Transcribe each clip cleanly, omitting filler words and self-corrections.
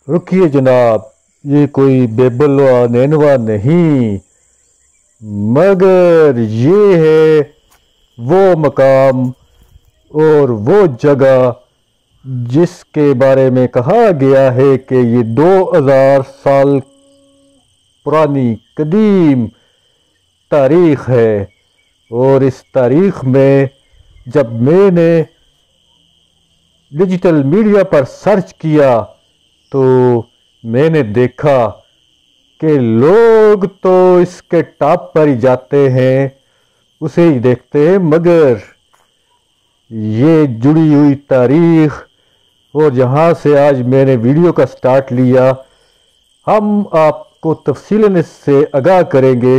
رکیے جناب، یہ کوئی بیبل و نینوا نہیں، مگر یہ ہے وہ مقام اور وہ جگہ جس کے بارے میں کہا گیا ہے کہ یہ 2000 سال پرانی قدیم تاریخ ہے۔ اور اس تاریخ میں جب میں نے ڈیجیٹل میڈیا پر سرچ کیا تو میں نے دیکھا کہ لوگ تو اس کے ٹاپ پر ہی جاتے ہیں، اسے ہی دیکھتے ہیں، مگر یہ جڑی ہوئی تاریخ اور جہاں سے آج میں نے ویڈیو کا سٹارٹ لیا، ہم آپ کو تفصیلاً اس سے آگاہ کریں گے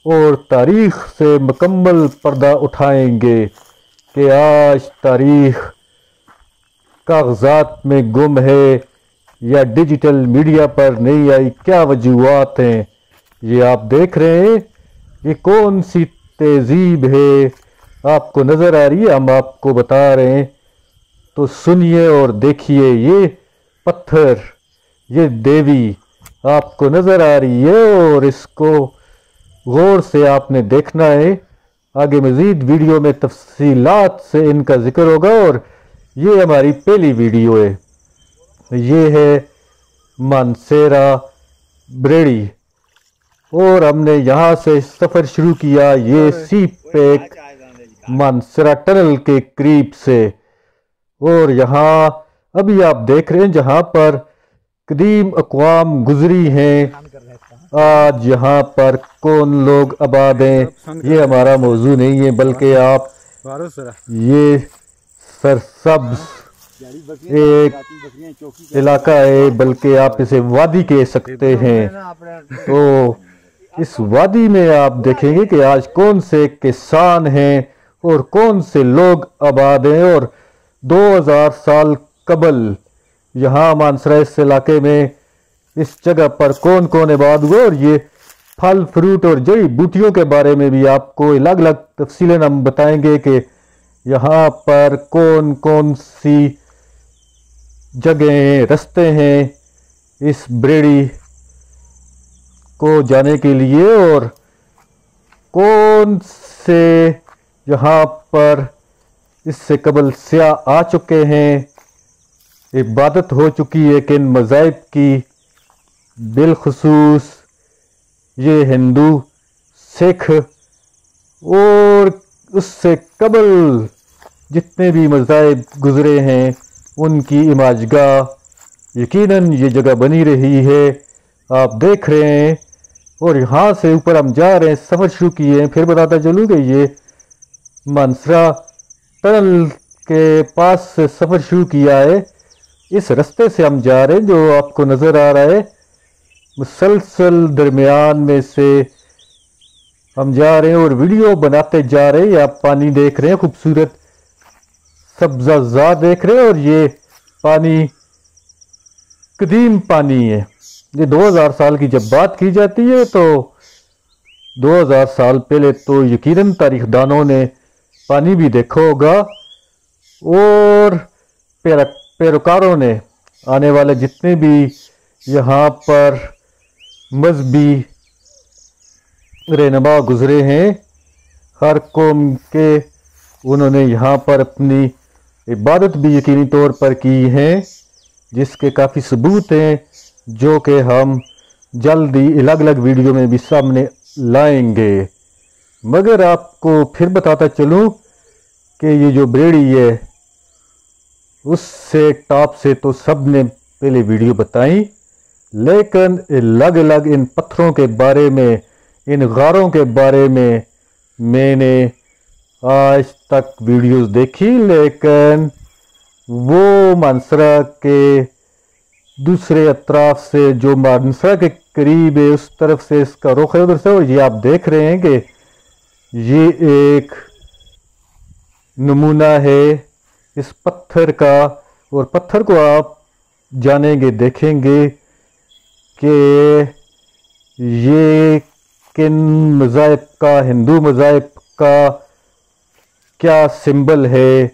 اور تاریخ سے مکمل پردہ اٹھائیں گے کہ آج تاریخ کاغذات میں گم ہے یا ڈیجیٹل میڈیا پر نہیں آئی، کیا وجوہات ہیں۔ یہ آپ دیکھ رہے ہیں، یہ کون سی تہذیب ہے آپ کو نظر آ رہی ہے، ہم آپ کو بتا رہے ہیں، تو سنیے اور دیکھیے۔ یہ پتھر، یہ دیوی آپ کو نظر آ رہی ہے اور اس کو غور سے آپ نے دیکھنا ہے۔ آگے مزید ویڈیو میں تفصیلات سے ان کا ذکر ہوگا، اور یہ ہماری پہلی ویڈیو ہے۔ یہ ہے مانسیرا بریڑی اور ہم نے یہاں سے سفر شروع کیا، یہ سی پیک مانسیرا ٹنل کے قریب سے، اور یہاں ابھی آپ دیکھ رہے ہیں جہاں پر قدیم اقوام گزری ہیں، آج یہاں پر کون لوگ آباد ہیں یہ ہمارا موضوع نہیں ہے، بلکہ آپ یہ سرسبز ایک علاقہ ہے، بلکہ آپ اسے وادی کہہ سکتے ہیں۔ تو اس وادی میں آپ دیکھیں گے کہ آج کون سے کسان ہیں اور کون سے لوگ آباد ہیں، اور 2000 سال قبل یہاں مانسیرا اس علاقے میں اس جگہ پر کون کون آباد ہوئے، اور یہ پھل فروٹ اور جڑی بوٹیوں کے بارے میں بھی آپ کو الگ الگ تفصیلیں ہم بتائیں گے کہ یہاں پر کون کون سی جگہیں رستے ہیں اس بریڑی کو جانے کے لیے، اور کون سے یہاں پر اس سے قبل سیاح آ چکے ہیں، عبادت ہو چکی ہے کن مذاہب کی، بالخصوص یہ ہندو، سکھ اور اس سے قبل جتنے بھی مذاہب گزرے ہیں ان کی عماجگاہ یقیناً یہ جگہ بنی رہی ہے، آپ دیکھ رہے ہیں۔ اور یہاں سے اوپر ہم جا رہے ہیں، سفر شروع کیے ہیں، پھر بتاتا چلوں کہ یہ مانسیرا ٹنل کے پاس سے سفر شروع کیا ہے، اس رستے سے ہم جا رہے ہیں جو آپ کو نظر آ رہا ہے، مسلسل درمیان میں سے ہم جا رہے ہیں اور ویڈیو بناتے جا رہے ہیں۔ یہ آپ پانی دیکھ رہے ہیں، خوبصورت سبزہ زار دیکھ رہے ہیں، اور یہ پانی قدیم پانی ہے۔ یہ 2000 سال کی جب بات کی جاتی ہے تو 2000 سال پہلے تو یقیناً تاریخ دانوں نے پانی بھی دیکھا ہوگا، اور پیروکاروں نے، آنے والے جتنے بھی یہاں پر مذہبی رہنما گزرے ہیں ہر قوم کے، انہوں نے یہاں پر اپنی عبادت بھی یقینی طور پر کی ہے، جس کے کافی ثبوت ہیں جو کہ ہم جلد ہی الگ الگ ویڈیو میں بھی سامنے لائیں گے۔ مگر آپ کو پھر بتاتا چلوں کہ یہ جو بریڑی ہے اس سے ٹاپ سے تو سب نے پہلے ویڈیو بتائیں، لیکن الگ الگ ان پتھروں کے بارے میں، ان غاروں کے بارے میں نے آج تک ویڈیوز دیکھی، لیکن وہ مانسیرا کے دوسرے اطراف سے جو مانسیرا کے قریب ہے اس طرف سے اس کا رخ ہے ادھر سے، اور یہ آپ دیکھ رہے ہیں کہ یہ ایک نمونہ ہے اس پتھر کا، اور پتھر کو آپ جانیں گے، دیکھیں گے کہ یہ کن مذاہب کا، ہندو مذاہب کا کیا سمبل ہے،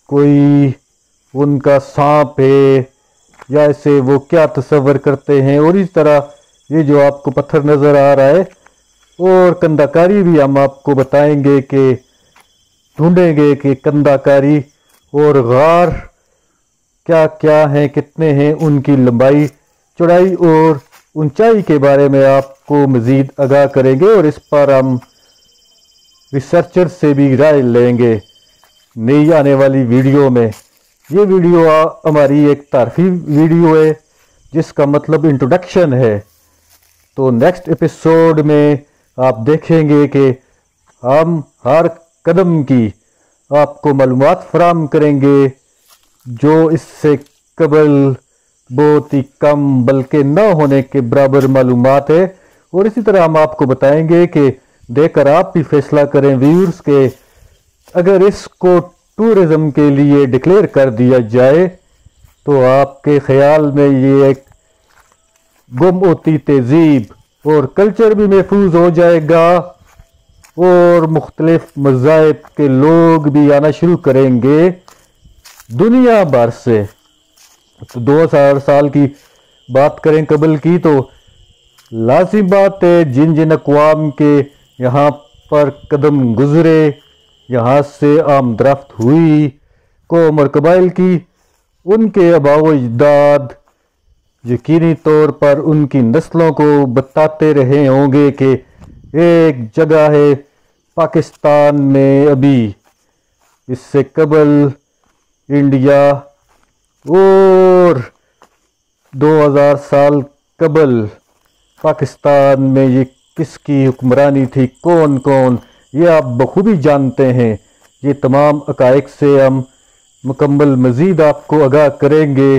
کوئی ان کا سانپ ہے، یا اسے وہ کیا تصور کرتے ہیں، اور اس طرح یہ جو آپ کو پتھر نظر آ رہا ہے اور کندہ کاری بھی ہم آپ کو بتائیں گے کہ ڈھونڈیں گے کہ کندہ کاری اور غار کیا کیا ہیں، کتنے ہیں، ان کی لمبائی چوڑائی اور اونچائی کے بارے میں آپ کو مزید آگاہ کریں گے، اور اس پر ہم ریسرچر سے بھی رائے لیں گے نئی آنے والی ویڈیو میں۔ یہ ویڈیو ہماری ایک تعارفی ویڈیو ہے جس کا مطلب انٹروڈکشن ہے، تو نیکسٹ ایپیسوڈ میں آپ دیکھیں گے کہ ہم ہر قدم کی آپ کو معلومات فراہم کریں گے جو اس سے قبل بہت ہی کم بلکہ نہ ہونے کے برابر معلومات ہے، اور اسی طرح ہم آپ کو بتائیں گے کہ دیکھ کر آپ بھی فیصلہ کریں ویورز کے اگر اس کو ٹورزم کے لیے ڈکلیئر کر دیا جائے تو آپ کے خیال میں یہ ایک گم ہوتی تہذیب اور کلچر بھی محفوظ ہو جائے گا اور مختلف مذاہب کے لوگ بھی آنا شروع کریں گے دنیا بھر سے۔ تو 2000 سال کی بات کریں قبل کی تو لازم بات ہے جن جن اقوام کے یہاں پر قدم گزرے، یہاں سے آمد رفت ہوئی قوم اور قبائل کی، ان کے آباء و اجداد یقینی طور پر ان کی نسلوں کو بتاتے رہے ہوں گے کہ ایک جگہ ہے پاکستان میں ابھی، اس سے قبل انڈیا، اور 2000 سال قبل پاکستان میں یہ کس کی حکمرانی تھی، کون کون، یہ آپ بخوبی جانتے ہیں۔ یہ تمام حقائق سے ہم مکمل مزید آپ کو آگاہ کریں گے۔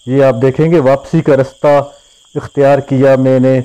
یہ آپ دیکھیں گے واپسی کا رستہ اختیار کیا میں نے